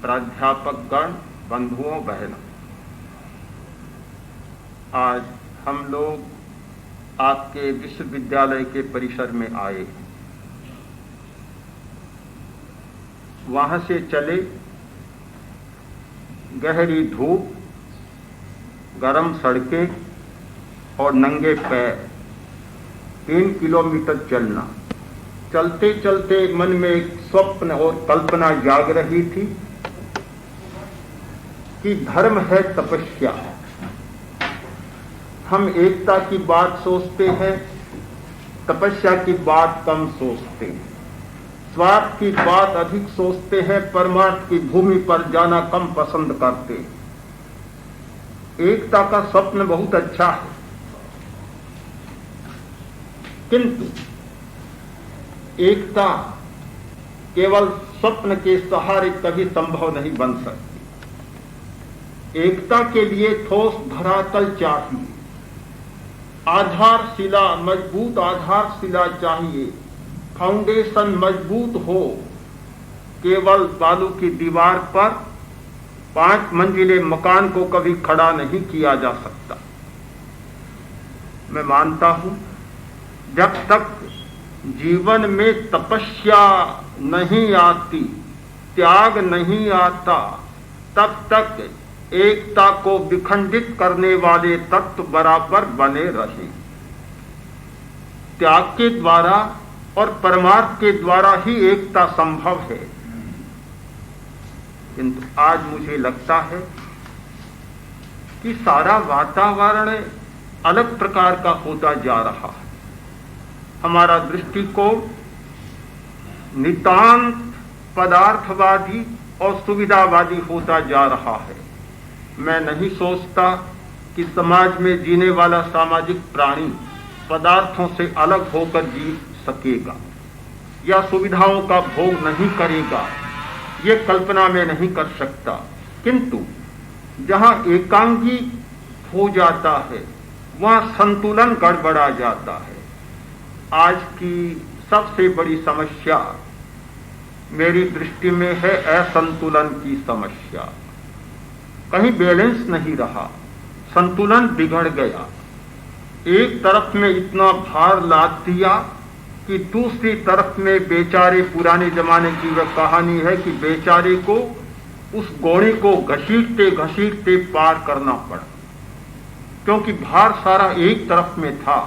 प्राध्यापक गण, बंधुओं, बहनों, आज हम लोग आपके विश्वविद्यालय के परिसर में आए। वहां से चले गहरी धूप, गरम सड़कें और नंगे पैर 3 किलोमीटर चलना। चलते चलते मन में एक स्वप्न और कल्पना जाग रही थी कि धर्म है तपस्या। हम एकता की बात सोचते हैं, तपस्या की बात कम सोचते हैं, स्वार्थ की बात अधिक सोचते हैं, परमार्थ की भूमि पर जाना कम पसंद करते हैं। एकता का स्वप्न बहुत अच्छा है, किंतु एकता केवल स्वप्न के सहारे कभी संभव नहीं बन सकती। एकता के लिए ठोस धरातल चाहिए, आधारशिला, मजबूत आधारशिला चाहिए, फाउंडेशन मजबूत हो। केवल बालू की दीवार पर 5 मंजिले मकान को कभी खड़ा नहीं किया जा सकता। मैं मानता हूं जब तक जीवन में तपस्या नहीं आती, त्याग नहीं आता, तब तक एकता को विखंडित करने वाले तत्व बराबर बने रहे। त्याग के द्वारा और परमार्थ के द्वारा ही एकता संभव है। किंतु आज मुझे लगता है कि सारा वातावरण अलग प्रकार का होता जा रहा है। हमारा दृष्टिकोण नितांत पदार्थवादी और सुविधावादी होता जा रहा है। मैं नहीं सोचता कि समाज में जीने वाला सामाजिक प्राणी पदार्थों से अलग होकर जी सकेगा या सुविधाओं का भोग नहीं करेगा, ये कल्पना में नहीं कर सकता। किंतु जहां एकांगी हो जाता है वहां संतुलन गड़बड़ा जाता है। आज की सबसे बड़ी समस्या मेरी दृष्टि में है असंतुलन की समस्या। कहीं बैलेंस नहीं रहा, संतुलन बिगड़ गया। एक तरफ में इतना भार लाद दिया कि दूसरी तरफ में बेचारे, पुराने जमाने की वह कहानी है कि बेचारे को उस गोणी को घसीटते घसीटते पार करना पड़ा, क्योंकि भार सारा एक तरफ में था।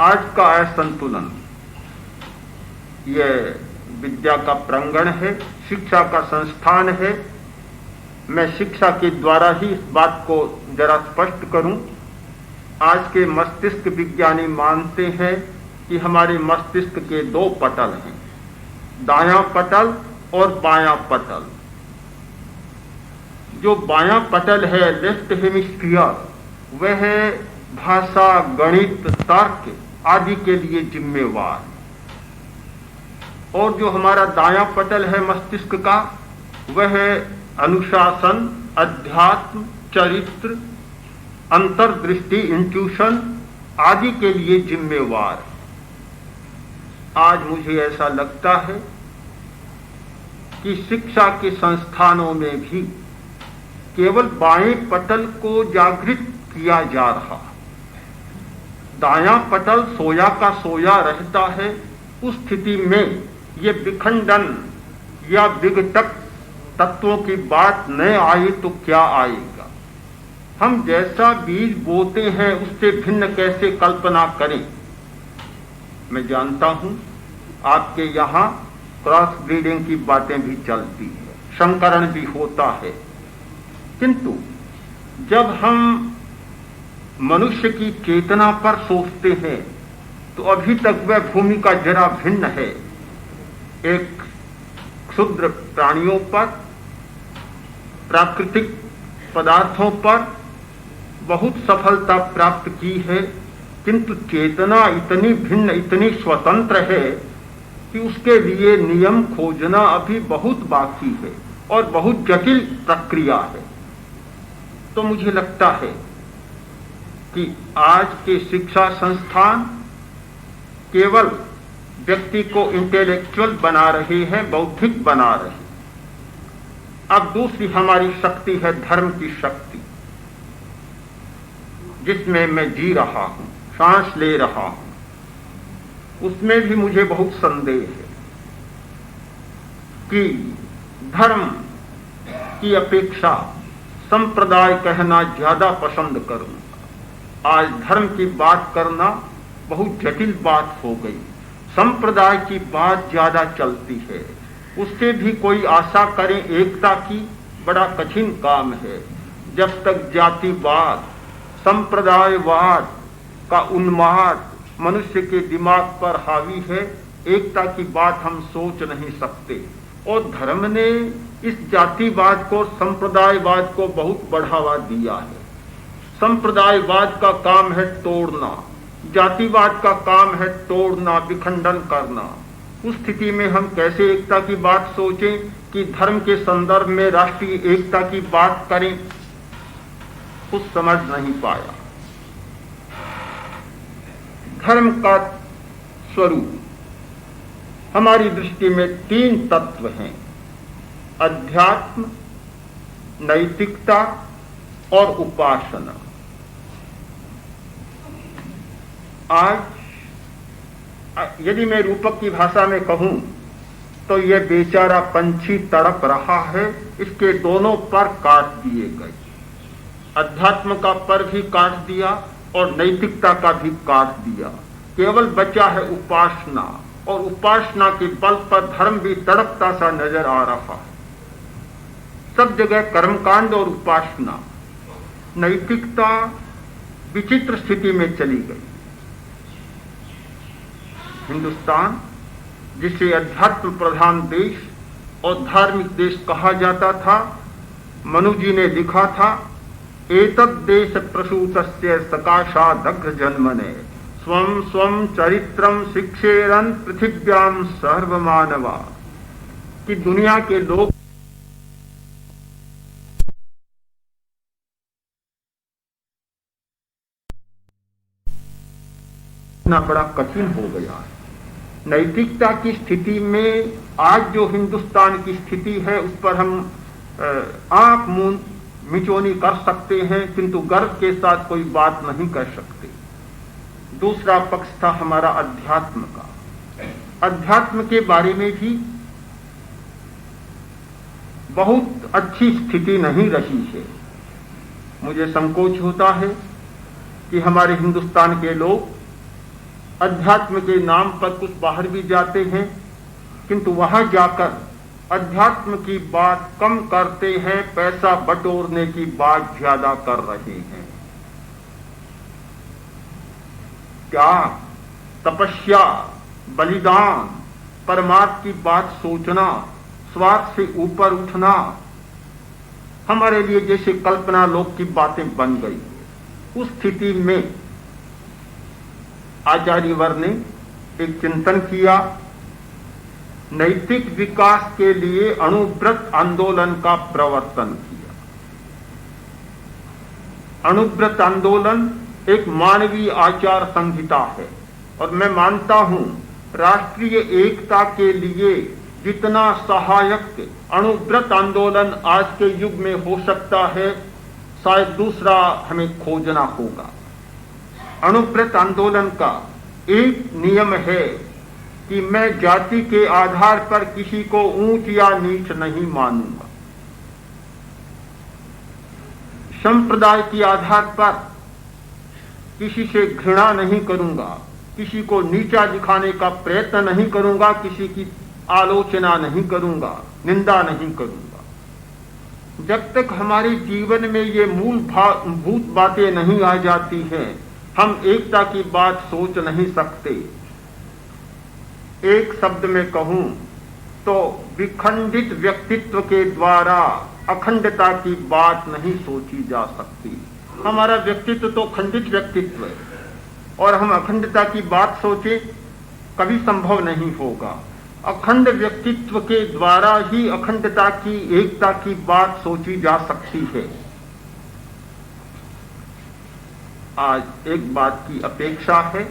आज का असंतुलन यह विद्या का प्रांगण है, शिक्षा का संस्थान है। मैं शिक्षा के द्वारा ही इस बात को जरा स्पष्ट करूं। आज के मस्तिष्क विज्ञानी मानते हैं कि हमारे मस्तिष्क के 2 पटल हैं, दायां पटल और बायां पटल। जो बायां पटल है, लेफ्ट हेमिस्फीयर, वह भाषा, गणित, तर्क आदि के लिए जिम्मेवार। और जो हमारा दायां पटल है मस्तिष्क का, वह अनुशासन, अध्यात्म, चरित्र, अंतर्दृष्टि, इंट्यूशन आदि के लिए जिम्मेवार। आज मुझे ऐसा लगता है कि शिक्षा के संस्थानों में भी केवल बाएं पटल को जागृत किया जा रहा। दायां पटल सोया का सोया रहता है। उस स्थिति में ये विखंडन या विघटक तत्वों की बात न आई तो क्या आएगा। हम जैसा बीज बोते हैं उससे भिन्न कैसे कल्पना करें। मैं जानता हूं आपके यहां क्रॉस ब्रीडिंग की बातें भी चलती है, संकरण भी होता है, किंतु जब हम मनुष्य की चेतना पर सोचते हैं तो अभी तक वह भूमिका जरा भिन्न है। एक क्षुद्र प्राणियों पर, प्राकृतिक पदार्थों पर बहुत सफलता प्राप्त की है, किंतु चेतना इतनी भिन्न, इतनी स्वतंत्र है कि उसके लिए नियम खोजना अभी बहुत बाकी है और बहुत जटिल प्रक्रिया है। तो मुझे लगता है कि आज के शिक्षा संस्थान केवल व्यक्ति को इंटेलेक्चुअल बना रहे हैं, बौद्धिक बना रहे हैं, अब दूसरी हमारी शक्ति है धर्म की शक्ति, जिसमें मैं जी रहा हूं, सांस ले रहा हूं। उसमें भी मुझे बहुत संदेह है कि धर्म की अपेक्षा संप्रदाय कहना ज्यादा पसंद करूंगा। आज धर्म की बात करना बहुत जटिल बात हो गई, संप्रदाय की बात ज्यादा चलती है। उससे भी कोई आशा करे एकता की, बड़ा कठिन काम है। जब तक जातिवाद, संप्रदायवाद का उन्माद मनुष्य के दिमाग पर हावी है, एकता की बात हम सोच नहीं सकते। और धर्म ने इस जातिवाद को, संप्रदायवाद को बहुत बढ़ावा दिया है। संप्रदायवाद का काम है तोड़ना, जातिवाद का काम है तोड़ना, विखंडन करना। उस स्थिति में हम कैसे एकता की बात सोचें कि धर्म के संदर्भ में राष्ट्रीय एकता की बात करें, कुछ समझ नहीं पाया। धर्म का स्वरूप हमारी दृष्टि में 3 तत्व हैं: अध्यात्म, नैतिकता और उपासना। आज यदि मैं रूपक की भाषा में कहूं तो यह बेचारा पंछी तड़प रहा है, इसके दोनों पर काट दिए गए। अध्यात्म का पर भी काट दिया और नैतिकता का भी काट दिया। केवल बचा है उपासना, और उपासना के बल पर धर्म भी तड़पता सा नजर आ रहा है। सब जगह कर्मकांड और उपासना। नैतिकता विचित्र स्थिति में चली गई। हिंदुस्तान, जिसे अध्यात्म प्रधान देश और धार्मिक देश कहा जाता था, मनु जी ने लिखा था, एतद् देश प्रसूतस्य सकाशादग्र जन्मने स्वं स्वं चरित्रम शिक्षेरन पृथिव्याम सर्वमानवा। कि दुनिया के लोग बड़ा कठिन हो गया है। नैतिकता की स्थिति में आज जो हिंदुस्तान की स्थिति है, उस पर हम आंख मूंद मिचौनी कर सकते हैं, किंतु गर्व के साथ कोई बात नहीं कर सकते। दूसरा पक्ष था हमारा अध्यात्म का। अध्यात्म के बारे में भी बहुत अच्छी स्थिति नहीं रही है। मुझे संकोच होता है कि हमारे हिंदुस्तान के लोग अध्यात्म के नाम पर कुछ बाहर भी जाते हैं, किंतु वहां जाकर अध्यात्म की बात कम करते हैं, पैसा बटोरने की बात ज्यादा कर रहे हैं। त्याग, तपस्या, बलिदान, परमार्थ की बात सोचना, स्वार्थ से ऊपर उठना हमारे लिए जैसे कल्पना लोक की बातें बन गई। उस स्थिति में आचार्यवर ने एक चिंतन किया, नैतिक विकास के लिए अणुव्रत आंदोलन का प्रवर्तन किया। अणुव्रत आंदोलन एक मानवीय आचार संहिता है, और मैं मानता हूं राष्ट्रीय एकता के लिए जितना सहायक अणुव्रत आंदोलन आज के युग में हो सकता है, शायद दूसरा हमें खोजना होगा। अणुव्रत आंदोलन का एक नियम है कि मैं जाति के आधार पर किसी को ऊंच या नीच नहीं मानूंगा। संप्रदाय के आधार पर किसी से घृणा नहीं करूंगा, किसी को नीचा दिखाने का प्रयत्न नहीं करूंगा, किसी की आलोचना नहीं करूंगा, निंदा नहीं करूंगा। जब तक हमारे जीवन में ये मूलभूत बातें नहीं आ जाती हैं, हम एकता की बात सोच नहीं सकते। एक शब्द में कहूं तो विखंडित व्यक्तित्व के द्वारा अखंडता की बात नहीं सोची जा सकती। हमारा व्यक्तित्व तो खंडित व्यक्तित्व है, और हम अखंडता की बात सोचे कभी संभव नहीं होगा। अखंड व्यक्तित्व के द्वारा ही अखंडता की, एकता की बात सोची जा सकती है। आज एक बात की अपेक्षा है,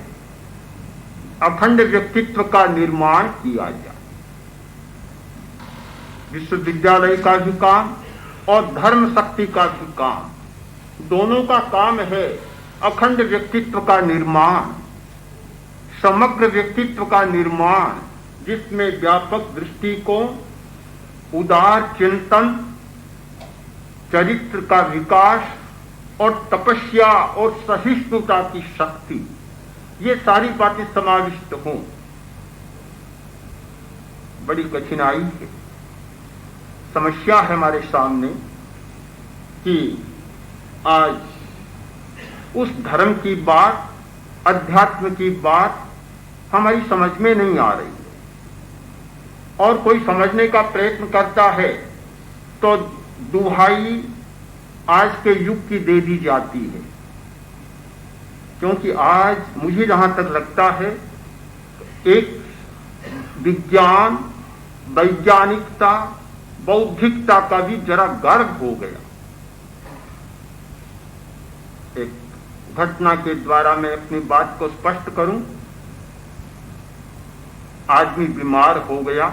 अखंड व्यक्तित्व का निर्माण किया जाए। विश्वविद्यालय का भी काम और धर्म शक्ति का भी काम, दोनों का काम है अखंड व्यक्तित्व का निर्माण, समग्र व्यक्तित्व का निर्माण, जिसमें व्यापक दृष्टिकोण, उदार चिंतन, चरित्र का विकास और तपस्या और सहिष्णुता की शक्ति, ये सारी बातें समाविष्ट हों। बड़ी कठिनाई है, समस्या है हमारे सामने कि आज उस धर्म की बात, अध्यात्म की बात हमारी समझ में नहीं आ रही है, और कोई समझने का प्रयत्न करता है तो दुहाई आज के युग की दे दी जाती है। क्योंकि आज मुझे जहां तक लगता है एक विज्ञान, वैज्ञानिकता, बौद्धिकता का भी जरा गर्व हो गया। एक घटना के द्वारा मैं अपनी बात को स्पष्ट करूं। आदमी बीमार हो गया,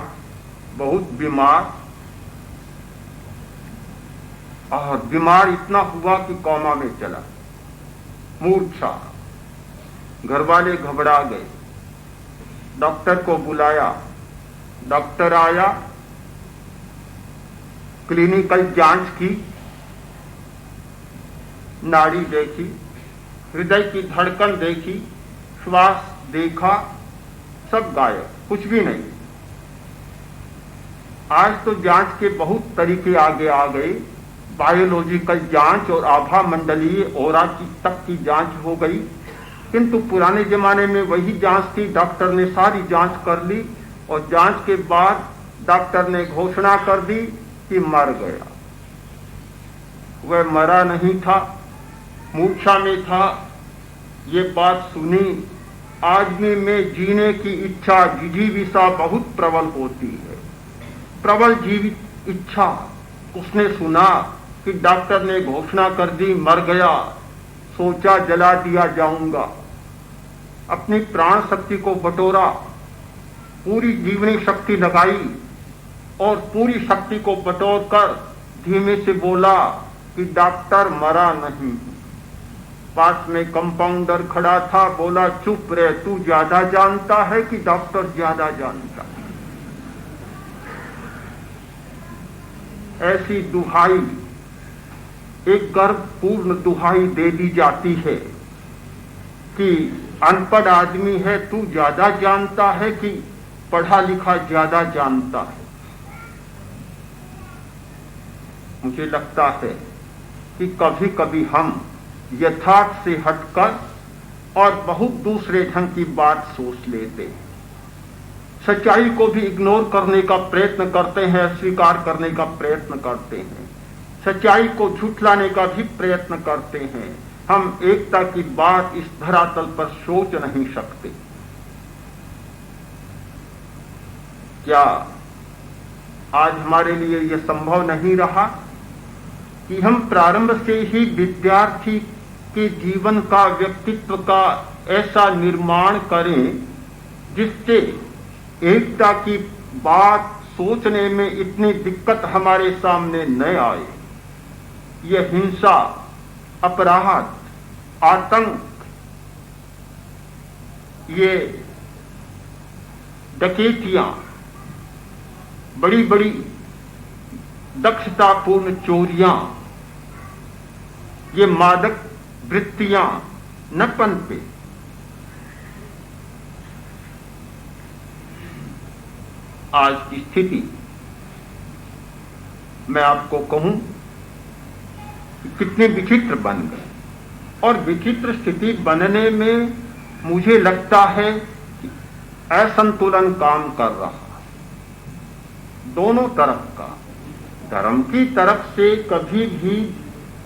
बहुत बीमार, और बीमार इतना हुआ कि कोमा में चला, मूर्छा। घर वाले घबरा गए, डॉक्टर को बुलाया, डॉक्टर आया, क्लिनिकल जांच की, नाड़ी देखी, हृदय की धड़कन देखी, श्वास देखा, सब गायब, कुछ भी नहीं। आज तो जांच के बहुत तरीके आगे आ गए, बायोलॉजिकल जांच और आभा मंडलीय ओरा तक की जांच हो गई, किंतु पुराने जमाने में वही जांच थी। डॉक्टर ने सारी जांच कर ली और जांच के बाद डॉक्टर ने घोषणा कर दी कि मर गया। वह मरा नहीं था, मूर्छा में था। ये बात सुनी, आदमी में जीने की इच्छा, जिजीविषा बहुत प्रबल होती है, प्रबल जीवित इच्छा। उसने सुना कि डॉक्टर ने घोषणा कर दी मर गया, सोचा जला दिया जाऊंगा। अपनी प्राण शक्ति को बटोरा, पूरी जीवनी शक्ति लगाई और पूरी शक्ति को बटोर कर धीमे से बोला कि डॉक्टर मरा नहीं। पास में कंपाउंडर खड़ा था, बोला चुप रहे, तू ज्यादा जानता है कि डॉक्टर ज्यादा जानता है। ऐसी दुहाई, एक गर्वपूर्ण दुहाई दे दी जाती है कि अनपढ़ आदमी है, तू ज्यादा जानता है कि पढ़ा लिखा ज्यादा जानता है। मुझे लगता है कि कभी कभी हम यथार्थ से हटकर और बहुत दूसरे ढंग की बात सोच लेते हैं, सच्चाई को भी इग्नोर करने का प्रयत्न करते हैं, अस्वीकार करने का प्रयत्न करते हैं, सच्चाई को झुठलाने का भी प्रयत्न करते हैं। हम एकता की बात इस धरातल पर सोच नहीं सकते। क्या आज हमारे लिए यह संभव नहीं रहा कि हम प्रारंभ से ही विद्यार्थी के जीवन का, व्यक्तित्व का ऐसा निर्माण करें जिससे एकता की बात सोचने में इतनी दिक्कत हमारे सामने न आए। यह हिंसा, अपराध, आतंक, ये डकैतियां, बड़ी बड़ी दक्षतापूर्ण चोरियां, ये मादक वृत्तियां न पनपे। आज की स्थिति मैं आपको कहूं कि कितने विचित्र बन गए, और विचित्र स्थिति बनने में मुझे लगता है कि असंतुलन काम कर रहा है दोनों तरफ का। धर्म की तरफ से कभी भी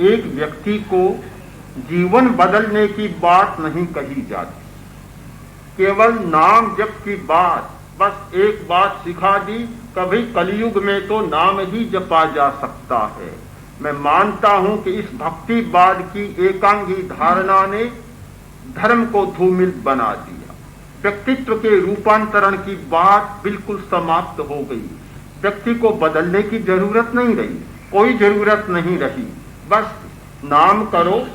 एक व्यक्ति को जीवन बदलने की बात नहीं कही जाती, केवल नाम जप की बात, बस एक बात सिखा दी। कभी कलयुग में तो नाम ही जपा जा सकता है। मैं मानता हूं कि इस भक्तिवाद की एकांगी धारणा ने धर्म को धूमिल बना दिया। व्यक्तित्व के रूपांतरण की बात बिल्कुल समाप्त हो गई। व्यक्ति को बदलने की जरूरत नहीं रही, कोई जरूरत नहीं रही। बस नाम करो,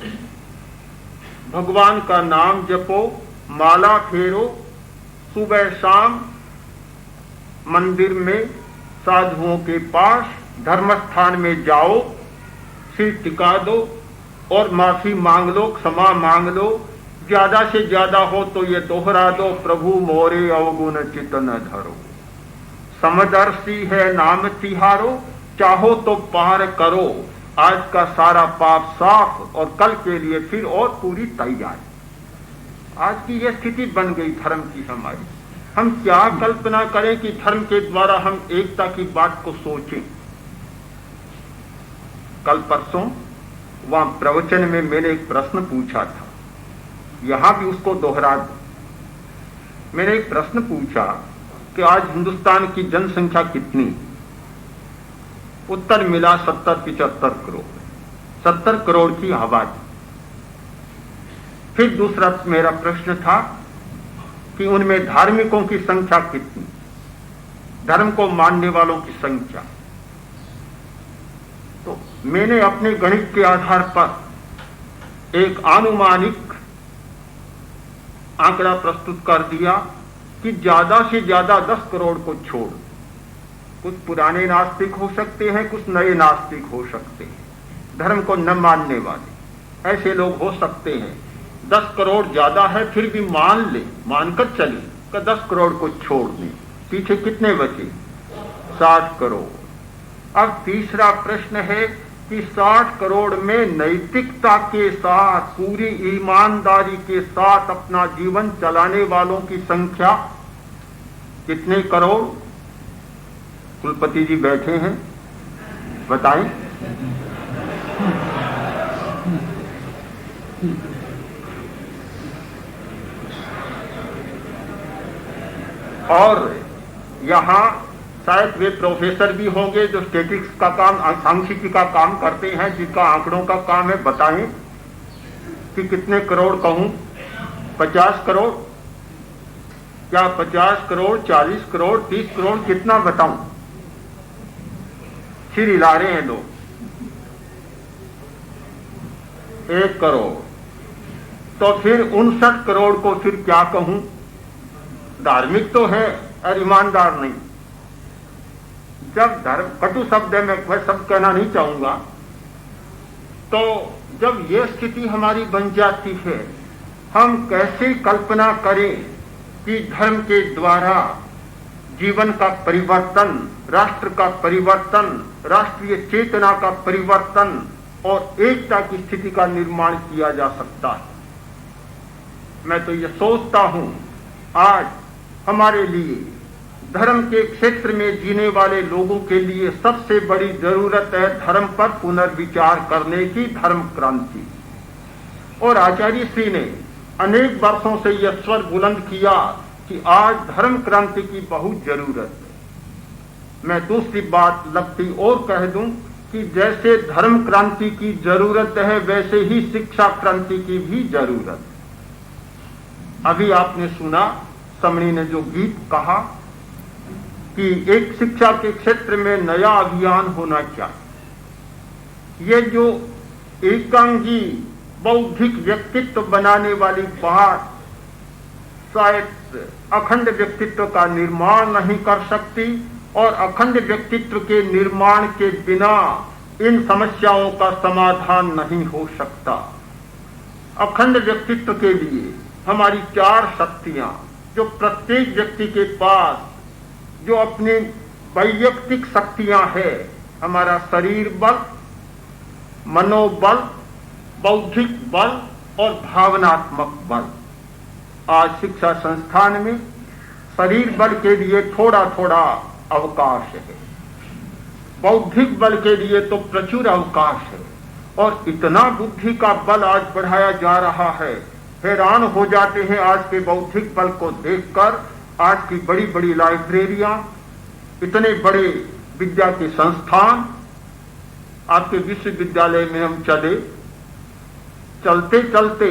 भगवान का नाम जपो, माला फेरो, सुबह शाम मंदिर में साधुओं के पास धर्मस्थान में जाओ, सिर टिका दो और माफी मांग लो, क्षमा मांग लो। ज्यादा से ज्यादा हो तो ये दोहरा दो, प्रभु मोरे अवगुण चित न धरो, समदर्शी है नाम तिहारो, चाहो तो पार करो, आज का सारा पाप साफ और कल के लिए फिर और पूरी तैयारी। आज की यह स्थिति बन गई धर्म की हमारी। हम क्या कल्पना करें कि धर्म के द्वारा हम एकता की बात को सोचें। कल परसों वहां प्रवचन में मैंने एक प्रश्न पूछा था, यहां भी उसको दोहरा दो। मैंने एक प्रश्न पूछा कि आज हिंदुस्तान की जनसंख्या कितनी? उत्तर मिला 70-75 करोड़, 70 करोड़ की आबादी। फिर दूसरा मेरा प्रश्न था कि उनमें धार्मिकों की संख्या कितनी, धर्म को मानने वालों की संख्या। तो मैंने अपने गणित के आधार पर एक आनुमानिक आंकड़ा प्रस्तुत कर दिया कि ज्यादा से ज्यादा 10 करोड़ को छोड़, कुछ पुराने नास्तिक हो सकते हैं, कुछ नए नास्तिक हो सकते हैं, धर्म को न मानने वाले ऐसे लोग हो सकते हैं। 10 करोड़ ज्यादा है, फिर भी मानकर चले कि 10 करोड़ को छोड़ दें, पीछे कितने बचे? 60 करोड़। अब तीसरा प्रश्न है कि 60 करोड़ में नैतिकता के साथ, पूरी ईमानदारी के साथ अपना जीवन चलाने वालों की संख्या कितने करोड़? कुलपति जी बैठे हैं, बताएं। और यहां शायद वे प्रोफेसर भी होंगे जो स्टैटिस्टिक्स का काम, सांख्यिकी का काम करते हैं, जिनका आंकड़ों का काम है। बताएं कि कितने करोड़ कहूं? 50 करोड़? क्या 50 करोड़, 40 करोड़, 30 करोड़, कितना बताऊं? सिर हिला रहे हैं लोग। 1 करोड़। तो फिर 59 करोड़ को फिर क्या कहूं? धार्मिक तो है और ईमानदार नहीं। जब धर्म, कटु शब्द है, मैं सब कहना नहीं चाहूंगा, तो जब यह स्थिति हमारी बन जाती है, हम कैसे कल्पना करें कि धर्म के द्वारा जीवन का परिवर्तन, राष्ट्र का परिवर्तन, राष्ट्रीय चेतना का परिवर्तन और एकता की स्थिति का निर्माण किया जा सकता है। मैं तो ये सोचता हूं आज हमारे लिए, धर्म के क्षेत्र में जीने वाले लोगों के लिए सबसे बड़ी जरूरत है धर्म पर पुनर्विचार करने की, धर्म क्रांति। और आचार्य श्री ने अनेक वर्षों से यह स्वर बुलंद किया कि आज धर्म क्रांति की बहुत जरूरत है। मैं दूसरी बात लगती और कह दूं कि जैसे धर्म क्रांति की जरूरत है, वैसे ही शिक्षा क्रांति की भी जरूरत है। अभी आपने सुना समणी ने जो गीत कहा कि एक शिक्षा के क्षेत्र में नया अभियान होना चाहिए। ये जो एकांगी बौद्धिक व्यक्तित्व बनाने वाली बात शायद अखंड व्यक्तित्व का निर्माण नहीं कर सकती, और अखंड व्यक्तित्व के निर्माण के बिना इन समस्याओं का समाधान नहीं हो सकता। अखंड व्यक्तित्व के लिए हमारी 4 शक्तियां, जो प्रत्येक व्यक्ति के पास जो अपनी वैयक्तिक शक्तियां हैं, हमारा शरीर बल, मनोबल, बौद्धिक बल और भावनात्मक बल। आज शिक्षा संस्थान में शरीर बल के लिए थोड़ा थोड़ा अवकाश है, बौद्धिक बल के लिए तो प्रचुर अवकाश है, और इतना बुद्धि का बल आज बढ़ाया जा रहा है, हैरान हो जाते हैं आज के बौद्धिक बल को देखकर। आज की बड़ी बड़ी लाइब्रेरियां, इतने बड़े विद्या के संस्थान, आपके विश्वविद्यालय में हम चलते चलते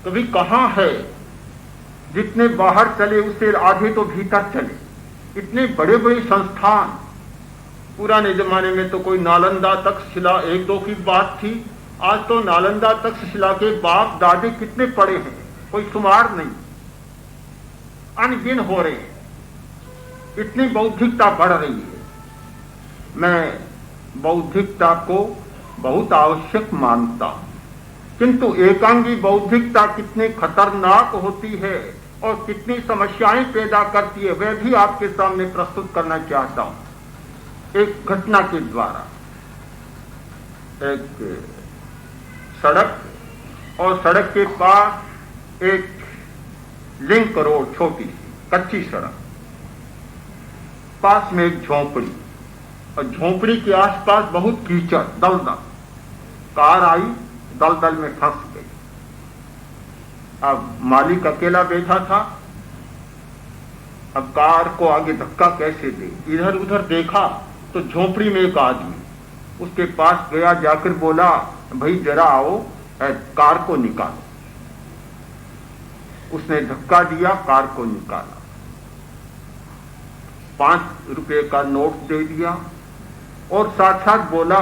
कभी कहां है, जितने बाहर चले उससे आधे तो भीतर चले। इतने बड़े बड़े संस्थान, पुराने जमाने में तो कोई नालंदा तक्षशिला 1-2 की बात थी, आज तो नालंदा तक्षशिला के बाप दादे कितने पड़े हैं, कोई शुमार नहीं, अनगिन हो रहे हैं। इतनी बौद्धिकता बढ़ रही है। मैं बौद्धिकता को बहुत आवश्यक मानता हूं, किंतु एकांगी बौद्धिकता कितनी खतरनाक होती है और कितनी समस्याएं पैदा करती है, वह भी आपके सामने प्रस्तुत करना चाहता हूं एक घटना के द्वारा। एक सड़क और सड़क के पास एक लिंक रोड, छोटी सी कच्ची सड़क, पास में एक झोंपड़ी और झोंपड़ी के आसपास बहुत कीचड़, दलदल। कार आई, दलदल में फंस गई। अब मालिक अकेला बैठा था, अब कार को आगे धक्का कैसे दे। इधर उधर देखा तो झोंपड़ी में एक आदमी, उसके पास गया, जाकर बोला, भाई जरा आओ, कार को निकालो। उसने धक्का दिया, कार को निकाला, 5 रुपए का नोट दे दिया और साथ साथ बोला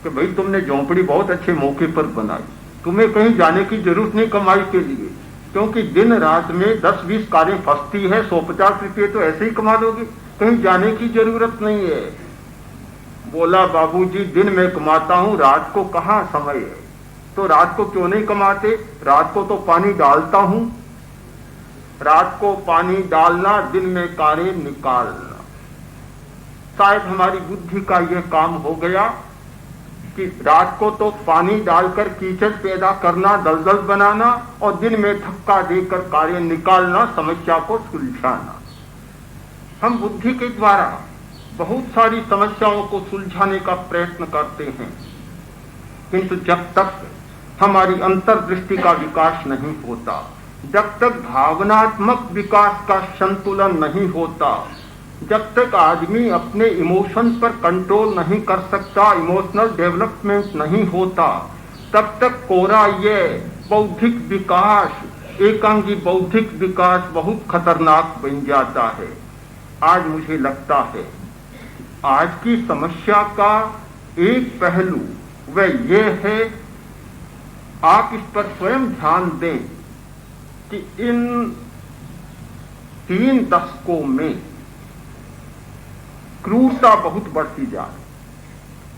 कि भाई तुमने झोंपड़ी बहुत अच्छे मौके पर बनाई, तुम्हें कहीं जाने की जरूरत नहीं कमाई के लिए, क्योंकि दिन रात में 10-20 कारें फंसती है, 150 रुपये तो ऐसे ही कमा लोगे, कहीं जाने की जरूरत नहीं है। बोला, बाबूजी दिन में कमाता हूं, रात को कहां समय है, तो रात को क्यों नहीं कमाते? रात को तो पानी डालता हूं, रात को पानी डालना, दिन में कारें निकालना। शायद हमारी बुद्धि का यह काम हो गया कि रात को तो पानी डालकर कीचड़ पैदा करना, दलदल बनाना, और दिन में धक्का देकर कार्य निकालना, समस्या को सुलझाना। हम बुद्धि के द्वारा बहुत सारी समस्याओं को सुलझाने का प्रयत्न करते हैं, किंतु जब तक हमारी अंतर्दृष्टि का विकास नहीं होता, जब तक भावनात्मक विकास का संतुलन नहीं होता, जब तक आदमी अपने इमोशन पर कंट्रोल नहीं कर सकता, इमोशनल डेवलपमेंट नहीं होता, तब तक कोरा ये बौद्धिक विकास, एकांगी बौद्धिक विकास बहुत खतरनाक बन जाता है। आज मुझे लगता है आज की समस्या का एक पहलू वह ये है, आप इस पर स्वयं ध्यान दें कि इन 3 दशकों में क्रूरता बहुत बढ़ती जा रही,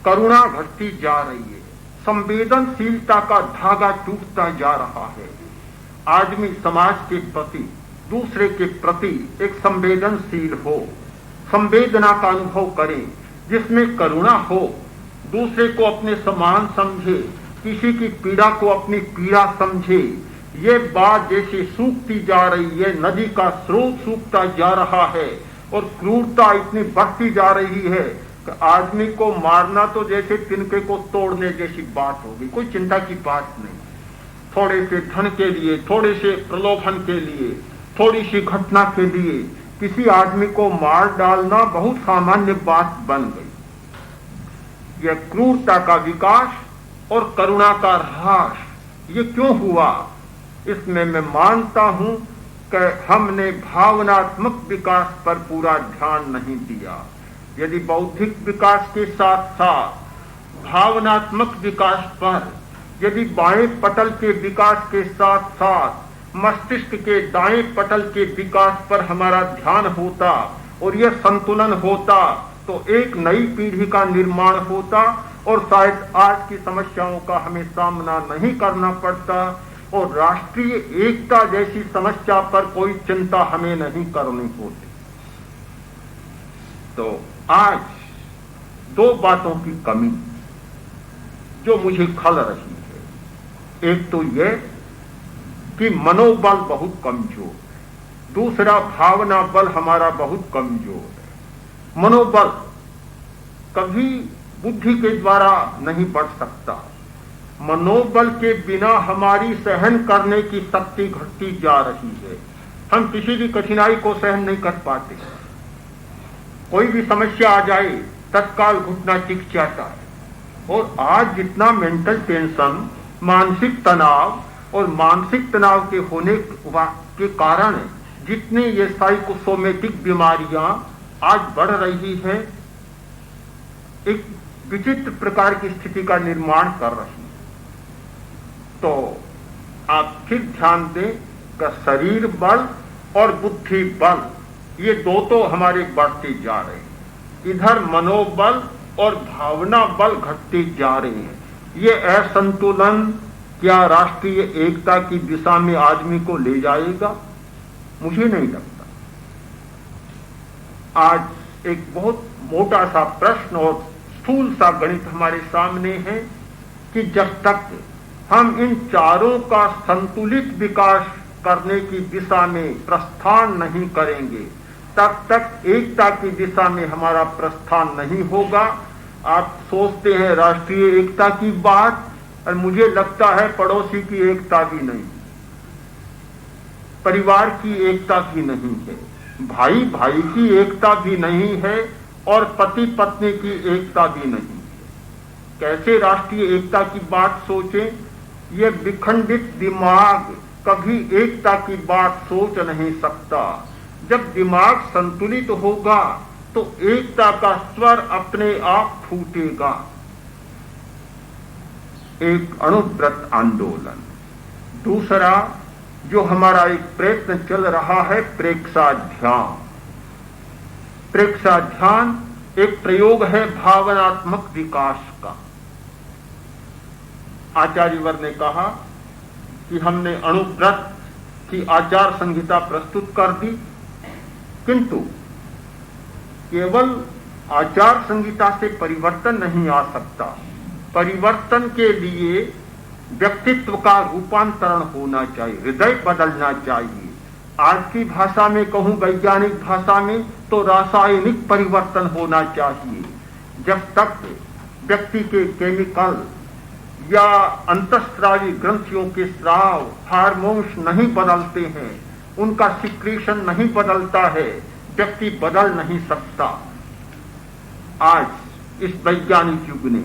करुणा घटती जा रही है, संवेदनशीलता का धागा टूटता जा रहा है। आदमी समाज के प्रति, दूसरे के प्रति एक संवेदनशील हो, संवेदना का अनुभव करें, जिसमें करुणा हो, दूसरे को अपने समान समझे, किसी की पीड़ा को अपनी पीड़ा समझे। ये बात जैसे सूखती जा रही है, नदी का स्रोत सूखता जा रहा है और क्रूरता इतनी बढ़ती जा रही है कि आदमी को मारना तो जैसे तिनके को तोड़ने जैसी बात होगी, कोई चिंता की बात नहीं। थोड़े से धन के लिए, थोड़े से प्रलोभन के लिए, थोड़ी सी घटना के लिए किसी आदमी को मार डालना बहुत सामान्य बात बन गई। यह क्रूरता का विकास और करुणा का ह्रास, ये क्यों हुआ? इसमें मैं मानता हूं कि हमने भावनात्मक विकास पर पूरा ध्यान नहीं दिया। यदि बौद्धिक विकास के साथ साथ भावनात्मक विकास पर, यदि बाएं पटल के विकास के साथ साथ मस्तिष्क के दाएं पटल के विकास पर हमारा ध्यान होता और यह संतुलन होता, तो एक नई पीढ़ी का निर्माण होता और शायद आज की समस्याओं का हमें सामना नहीं करना पड़ता और राष्ट्रीय एकता जैसी समस्या पर कोई चिंता हमें नहीं करनी होती। तो आज 2 बातों की कमी जो मुझे खल रही है, एक तो यह कि मनोबल बहुत कमजोर, दूसरा भावना बल हमारा बहुत कमजोर है। मनोबल कभी बुद्धि के द्वारा नहीं बढ़ सकता, मनोबल के बिना हमारी सहन करने की शक्ति घटती जा रही है। हम किसी भी कठिनाई को सहन नहीं कर पाते, कोई भी समस्या आ जाए तत्काल घुटना टिक जाता है। और आज जितना मेंटल टेंशन, मानसिक तनाव और मानसिक तनाव के होने के कारण जितनी ये साइकोसोमेटिक बीमारियां आज बढ़ रही है, एक विचित्र प्रकार की स्थिति का निर्माण कर रही है। तो आप फिर ध्यान दें कि शरीर बल और बुद्धि बल ये दो तो हमारे बढ़ते जा रहे हैं, इधर मनोबल और भावना बल घटते जा रहे हैं। ये असंतुलन क्या राष्ट्रीय एकता की दिशा में आदमी को ले जाएगा? मुझे नहीं लगता। आज एक बहुत मोटा सा प्रश्न और स्थूल सा गणित हमारे सामने है कि जब तक हम इन चारों का संतुलित विकास करने की दिशा में प्रस्थान नहीं करेंगे, तब तक एकता की दिशा में हमारा प्रस्थान नहीं होगा। आप सोचते हैं राष्ट्रीय एकता की बात, और मुझे लगता है पड़ोसी की एकता भी नहीं, परिवार की एकता भी नहीं है, भाई भाई की एकता भी नहीं है, और पति पत्नी की एकता भी नहीं है। कैसे राष्ट्रीय एकता की बात सोचें? ये विखंडित दिमाग कभी एकता की बात सोच नहीं सकता। जब दिमाग संतुलित होगा तो एकता का स्वर अपने आप फूटेगा। एक अणुव्रत आंदोलन। दूसरा जो हमारा एक प्रयत्न चल रहा है, प्रेक्षाध्यान। प्रेक्षाध्यान एक प्रयोग है भावनात्मक विकास का। आचार्यवर ने कहा कि हमने अणुव्रत की आचार संहिता प्रस्तुत कर दी, किंतु केवल आचार संहिता से परिवर्तन नहीं आ सकता। परिवर्तन के लिए व्यक्तित्व का रूपांतरण होना चाहिए, हृदय बदलना चाहिए। आज की भाषा में कहूं, वैज्ञानिक भाषा में, तो रासायनिक परिवर्तन होना चाहिए। जब तक व्यक्ति के केमिकल या अंतःस्रावी ग्रंथियों के स्राव, हार्मोन्स नहीं बदलते हैं, उनका सिक्रीशन नहीं बदलता है, व्यक्ति बदल नहीं सकता। आज इस वैज्ञानिक युग ने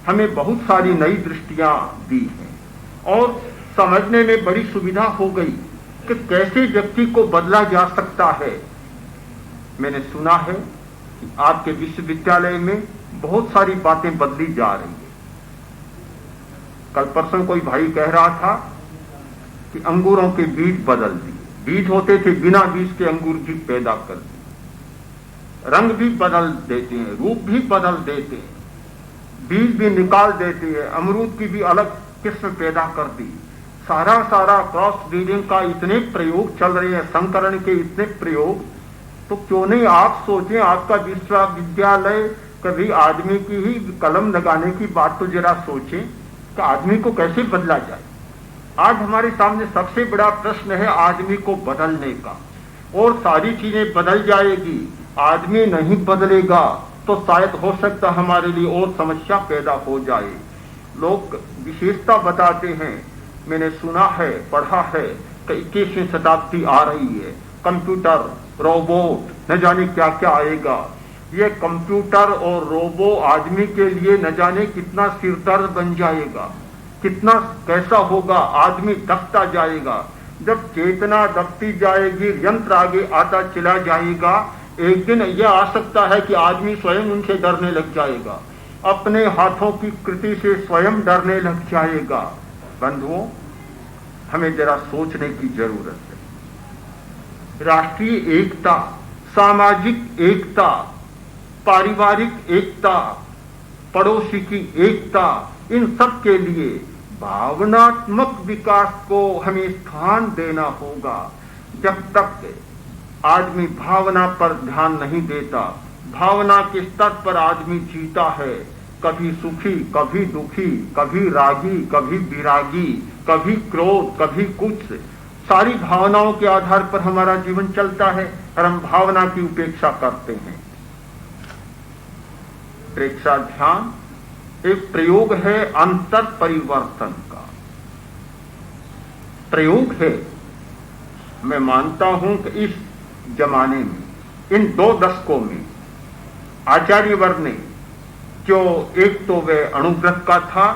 हमें बहुत सारी नई दृष्टियां दी हैं और समझने में बड़ी सुविधा हो गई कि कैसे व्यक्ति को बदला जा सकता है। मैंने सुना है कि आपके विश्वविद्यालय में बहुत सारी बातें बदली जा रही है। कल परसों कोई भाई कह रहा था कि अंगूरों के बीज बदल दिए। बीज होते थे, बिना बीज के अंगूर भी पैदा कर दिए, रंग भी बदल देते हैं, रूप भी बदल देते हैं, बीज भी निकाल देते हैं, अमरूद की भी अलग किस्म पैदा कर दी। सारा क्रॉस ब्रीडिंग का इतने प्रयोग चल रहे हैं, संकरण के इतने प्रयोग। तो क्यों नहीं आप सोचें, आपका विश्वविद्यालय कभी आदमी की ही कलम लगाने की बात तो जरा सोचें कि आदमी को कैसे बदला जाए। आज हमारे सामने सबसे बड़ा प्रश्न है आदमी को बदलने का, और सारी चीजें बदल जाएगी, आदमी नहीं बदलेगा तो शायद हो सकता हमारे लिए और समस्या पैदा हो जाए। लोग विशेषता बताते हैं, मैंने सुना है, पढ़ा है कि 21वीं शताब्दी आ रही है, कंप्यूटर, रोबोट, न जाने क्या क्या आएगा। ये कंप्यूटर और रोबो आदमी के लिए न जाने कितना सिरदर्द बन जाएगा, कितना कैसा होगा, आदमी दबता जाएगा। जब चेतना दबती जाएगी, यंत्र आगे आता चला जाएगा, एक दिन यह आ सकता है कि आदमी स्वयं उनसे डरने लग जाएगा, अपने हाथों की कृति से स्वयं डरने लग जाएगा। बंधुओं, हमें जरा सोचने की जरूरत है। राष्ट्रीय एकता, सामाजिक एकता, पारिवारिक एकता, पड़ोसी की एकता, इन सब के लिए भावनात्मक विकास को हमें स्थान देना होगा। जब तक आदमी भावना पर ध्यान नहीं देता, भावना के स्तर पर आदमी जीता है, कभी सुखी, कभी दुखी, कभी रागी, कभी विरागी, कभी क्रोध, कभी कुछ, सारी भावनाओं के आधार पर हमारा जीवन चलता है और हम भावना की उपेक्षा करते हैं। प्रेक्षाध्यान एक प्रयोग है अंतर परिवर्तन का, प्रयोग है। मैं मानता हूं कि इस जमाने में, इन 2 दशकों में आचार्यवर ने जो एक तो वह अणुव्रत का था,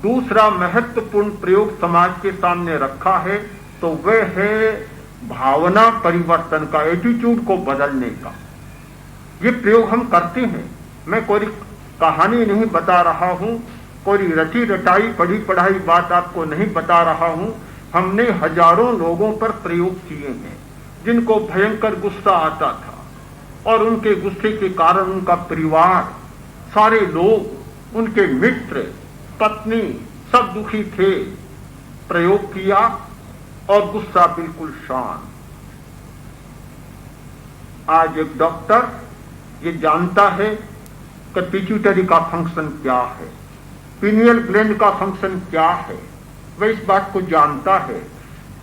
दूसरा महत्वपूर्ण प्रयोग समाज के सामने रखा है, तो वह है भावना परिवर्तन का, एटीट्यूड को बदलने का। ये प्रयोग हम करते हैं। मैं कोई कहानी नहीं बता रहा हूं, कोई रटी रटाई पढ़ी पढ़ाई बात आपको नहीं बता रहा हूं। हमने हजारों लोगों पर प्रयोग किए हैं जिनको भयंकर गुस्सा आता था और उनके गुस्से के कारण उनका परिवार, सारे लोग, उनके मित्र, पत्नी सब दुखी थे। प्रयोग किया और गुस्सा बिल्कुल शांत। आज एक डॉक्टर ये जानता है कि पिट्यूटरी का फंक्शन क्या है, पीनियल ग्लैंड का फंक्शन क्या है, वह इस बात को जानता है,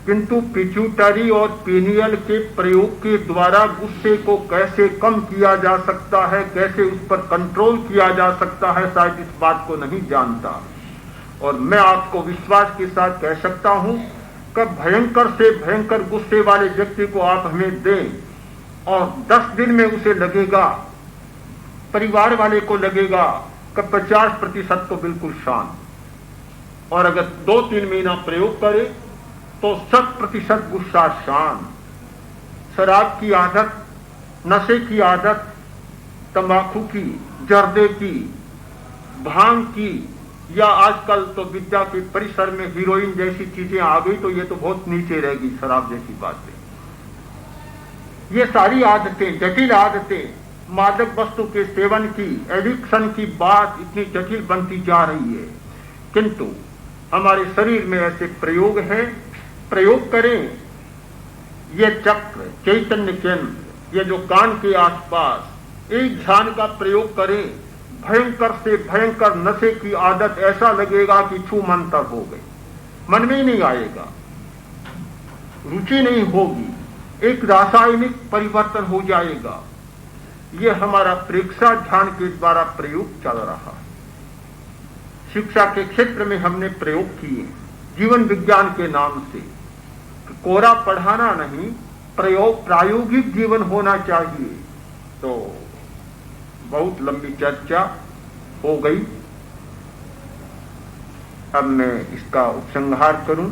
किंतु पिट्यूटरी और पीनियल के प्रयोग के द्वारा गुस्से को कैसे कम किया जा सकता है, कैसे उस पर कंट्रोल किया जा सकता है, शायद इस बात को नहीं जानता। और मैं आपको विश्वास के साथ कह सकता हूं कि भयंकर से भयंकर गुस्से वाले व्यक्ति को आप हमें दें और 10 दिन में उसे लगेगा, परिवार वाले को लगेगा कि 50% तो बिल्कुल शांत, और अगर 2-3 महीना प्रयोग करे तो 100% गुस्सा शांत। शराब की आदत, नशे की आदत, तंबाकू की, जर्दे की, भांग की, या आजकल तो विद्या के परिसर में हीरोइन जैसी चीजें आ गई तो ये तो बहुत नीचे रहेगी, शराब जैसी बातें। ये सारी आदतें, जटिल आदतें, मादक वस्तु के सेवन की, एडिक्शन की बात इतनी जटिल बनती जा रही है, किंतु हमारे शरीर में ऐसे प्रयोग हैं। प्रयोग करें। ये चक्र, चैतन्य केंद्र, ये जो कान के आसपास, एक ध्यान का प्रयोग करें। भयंकर से भयंकर नशे की आदत ऐसा लगेगा कि छू मंतर हो गई, मन में ही नहीं आएगा, रुचि नहीं होगी, एक रासायनिक परिवर्तन हो जाएगा। यह हमारा प्रेक्षा ध्यान के द्वारा प्रयोग चल रहा है। शिक्षा के क्षेत्र में हमने प्रयोग किए जीवन विज्ञान के नाम से। कोरा पढ़ाना नहीं, प्रायोगिक जीवन होना चाहिए। तो बहुत लंबी चर्चा हो गई, अब मैं इसका उपसंहार करूं,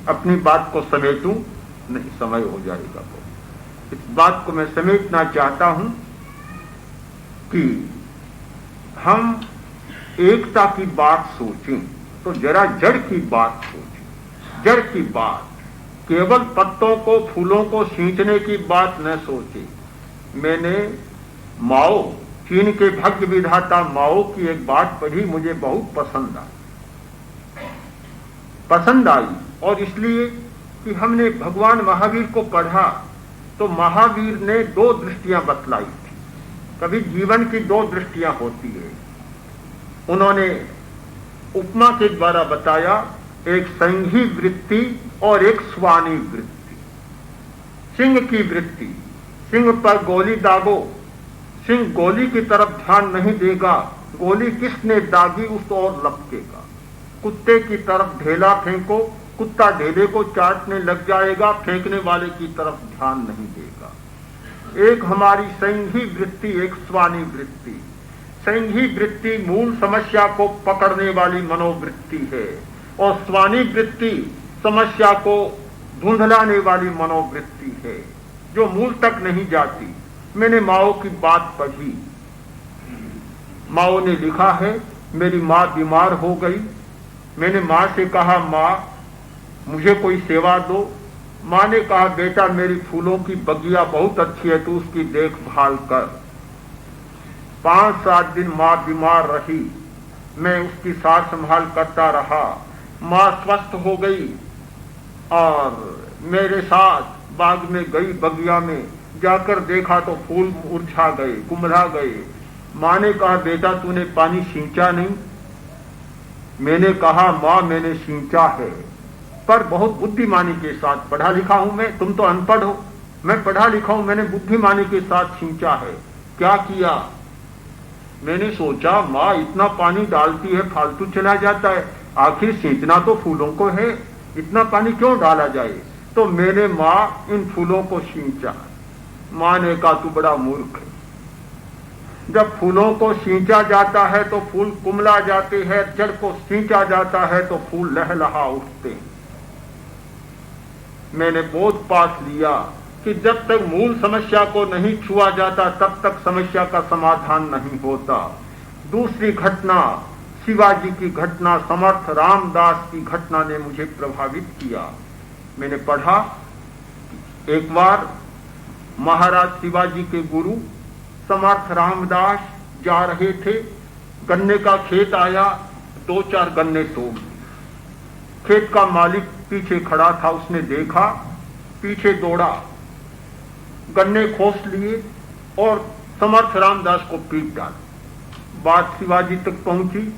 अपनी बात को समेटूं, नहीं समय हो जाएगा। तो इस बात को मैं समेटना चाहता हूं कि हम एकता की बात सोचें तो जरा जड़ की बात सोचें। जड़ की बात, केवल पत्तों को, फूलों को सींचने की बात न सोचें। मैंने माओ, चीन के भाग्य विधाता माओ की एक बात पढ़ी, मुझे बहुत पसंद आई। और इसलिए कि हमने भगवान महावीर को पढ़ा तो महावीर ने 2 दृष्टियां बतलाई थी। कभी जीवन की 2 दृष्टियां होती है। उन्होंने उपमा के द्वारा बताया, एक संघी वृत्ति और एक स्वानी वृत्ति। सिंह की वृत्ति, सिंह पर गोली दागो, सिंह गोली की तरफ ध्यान नहीं देगा, गोली किसने दागी उस और लपकेगा। कुत्ते की तरफ ढेला फेंको, कुत्ता ढेले को चाटने लग जाएगा, फेंकने वाले की तरफ ध्यान नहीं देगा। एक हमारी संघी वृत्ति, एक स्वानी वृत्ति। संघी वृत्ति मूल समस्या को पकड़ने वाली मनोवृत्ति है और स्वानी वृत्ति समस्या को धुंधलाने वाली मनोवृत्ति है, जो मूल तक नहीं जाती। मैंने माओ की बात पढ़ी। माओ ने लिखा है, मेरी माँ बीमार हो गई। मैंने माँ से कहा, माँ मुझे कोई सेवा दो। माँ ने कहा, बेटा मेरी फूलों की बगिया बहुत अच्छी है, तू उसकी देखभाल कर। 5-7 दिन माँ बीमार रही, मैं उसकी सार संभाल करता रहा। माँ स्वस्थ हो गई और मेरे साथ बाग में गई, बगिया में जाकर देखा तो फूल मुरझा गए, कुम्हला गए। माँ ने कहा, बेटा तूने पानी सींचा नहीं। मैंने कहा, माँ मैंने सींचा है, पर बहुत बुद्धिमानी के साथ। पढ़ा लिखा हूं मैं, तुम तो अनपढ़ हो, मैं पढ़ा लिखा हूं, मैंने बुद्धिमानी के साथ सींचा है। क्या किया? मैंने सोचा माँ इतना पानी डालती है, फालतू चला जाता है, आखिर सींचना तो फूलों को है, इतना पानी क्यों डाला जाए। तो मैंने माँ इन फूलों को सींचा। माँ ने कहा, तू बड़ा मूर्ख है। जब फूलों को सींचा जाता है तो फूल कुमला जाते हैं, जड़ को सींचा जाता है तो फूल लहलहा उठते हैं। मैंने बोध पास लिया कि जब तक मूल समस्या को नहीं छुआ जाता तब तक समस्या का समाधान नहीं होता। दूसरी घटना, शिवाजी की घटना, समर्थ रामदास की घटना ने मुझे प्रभावित किया। मैंने पढ़ा, एक बार महाराज शिवाजी के गुरु समर्थ रामदास जा रहे थे, गन्ने का खेत आया, 2-4 गन्ने तोड़ दिए। खेत का मालिक पीछे खड़ा था, उसने देखा, पीछे दौड़ा, गन्ने खोस लिए और समर्थ रामदास को पीट डाला। बात शिवाजी तक पहुंची।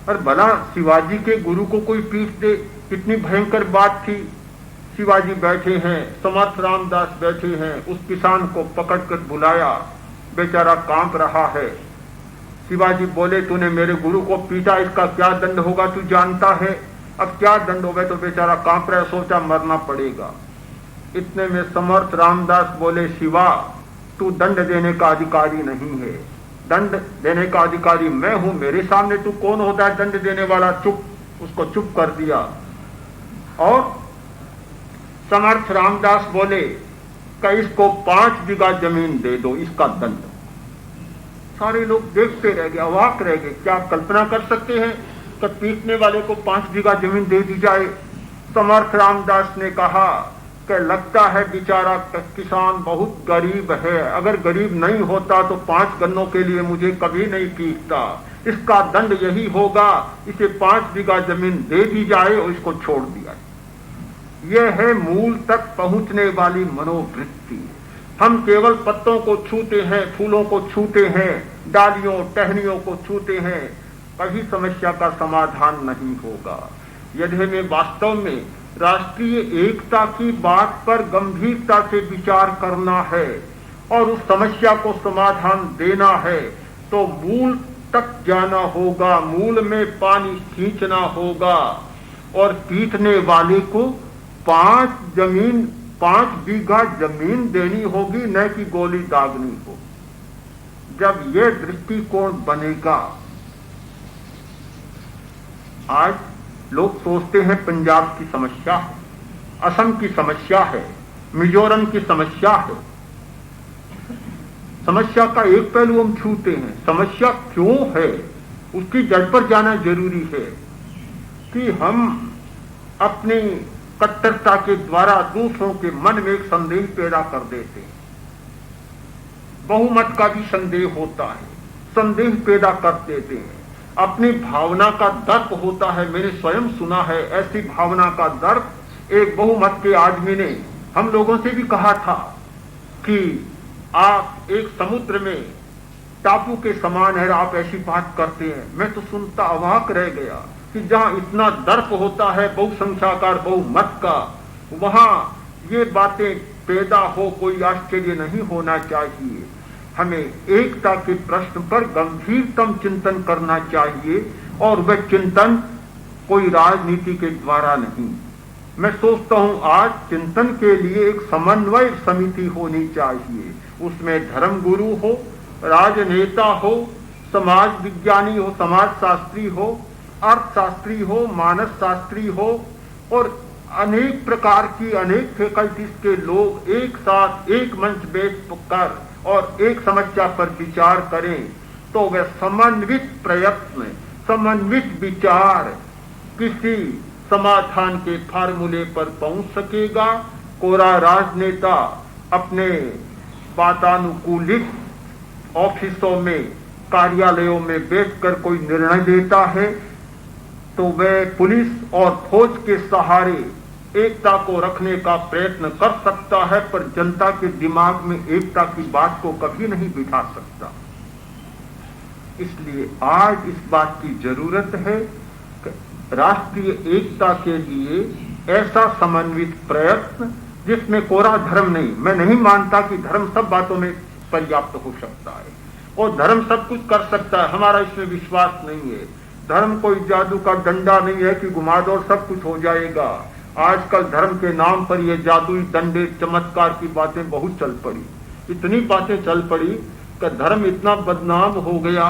और भला शिवाजी के गुरु को कोई पीट दे, कितनी भयंकर बात थी। शिवाजी बैठे हैं, समर्थ रामदास बैठे हैं, उस किसान को पकड़कर बुलाया, बेचारा कांप रहा है। शिवाजी बोले, तूने मेरे गुरु को पीटा, इसका क्या दंड होगा तू जानता है? अब क्या दंड होगा? तो बेचारा कांप रहा है, सोचा मरना पड़ेगा। इतने में समर्थ रामदास बोले, शिवा, तू दंड देने का अधिकारी नहीं है, दंड देने का अधिकारी मैं हूं, मेरे सामने तू कौन होता है दंड देने वाला? चुप। उसको चुप कर दिया। और समर्थ रामदास बोले कि इसको 5 बीघा जमीन दे दो, इसका दंड। सारे लोग देखते रह गए, अवाक रह गए। क्या कल्पना कर सकते हैं कि पीटने वाले को 5 बीघा जमीन दे दी जाए? समर्थ रामदास ने कहा कि लगता है बेचारा किसान बहुत गरीब है, अगर गरीब नहीं होता तो 5 गन्नों के लिए मुझे कभी नहीं पीटता। इसका दंड यही होगा, इसे 5 बीघा जमीन दे दी जाए और इसको छोड़ दिया। यह है मूल तक पहुंचने वाली मनोवृत्ति। हम केवल पत्तों को छूते हैं, फूलों को छूते हैं, डालियों टहनियों को छूते हैं, कभी समस्या का समाधान नहीं होगा। यदि हमें वास्तव में राष्ट्रीय एकता की बात पर गंभीरता से विचार करना है और उस समस्या को समाधान देना है तो मूल तक जाना होगा, मूल में पानी खींचना होगा और पीटने वाले को 5 बीघा जमीन देनी होगी, न कि गोली दागनी हो। जब यह दृष्टिकोण बनेगा, आज लोग सोचते हैं पंजाब की समस्या है, असम की समस्या है, मिजोरम की समस्या है। समस्या का एक पहलू हम छूते हैं। समस्या क्यों है उसकी जड़ पर जाना जरूरी है कि हम अपनी कट्टरता के द्वारा दूसरों के मन में एक संदेह पैदा कर देते हैं। बहुमत का भी संदेह होता है, संदेह पैदा कर देते हैं। अपनी भावना का दर्प होता है। मैंने स्वयं सुना है ऐसी भावना का दर्प। एक बहुमत के आदमी ने हम लोगों से भी कहा था कि आप एक समुद्र में टापू के समान है, आप ऐसी बात करते हैं। मैं तो सुनता अवाक रह गया कि जहां इतना दर्प होता है बहुसंख्याकार बहुमत का, वहां ये बातें पैदा हो, कोई आश्चर्य नहीं होना चाहिए। हमें एकता के प्रश्न पर गंभीरतम चिंतन करना चाहिए और वह चिंतन कोई राजनीति के द्वारा नहीं। मैं सोचता हूं आज चिंतन के लिए एक समन्वय समिति होनी चाहिए। उसमें धर्मगुरु हो, राजनेता हो, समाज विज्ञानी हो, समाज शास्त्री हो, अर्थशास्त्री हो, मानस शास्त्री हो और अनेक प्रकार की अनेक फैकल्टीज के लोग एक साथ एक मंच बैठकर और एक समस्या पर विचार करें तो वह समन्वित प्रयत्न, समन्वित विचार किसी समाधान के फार्मूले पर पहुंच सकेगा। कोरा राजनेता अपने वातानुकूलित ऑफिसों में, कार्यालयों में बैठकर कोई निर्णय देता है तो वह पुलिस और फौज के सहारे एकता को रखने का प्रयत्न कर सकता है, पर जनता के दिमाग में एकता की बात को कभी नहीं बिठा सकता। इसलिए आज इस बात की जरूरत है कि राष्ट्रीय एकता के लिए ऐसा समन्वित प्रयत्न जिसमें कोरा धर्म नहीं। मैं नहीं मानता कि धर्म सब बातों में पर्याप्त हो सकता है और धर्म सब कुछ कर सकता है, हमारा इसमें विश्वास नहीं है। धर्म कोई जादू का डंडा नहीं है कि घुमा दो और सब कुछ हो जाएगा। आजकल धर्म के नाम पर ये जादुई डंडे चमत्कार की बातें बहुत चल पड़ी। इतनी बातें चल पड़ी कि धर्म इतना बदनाम हो गया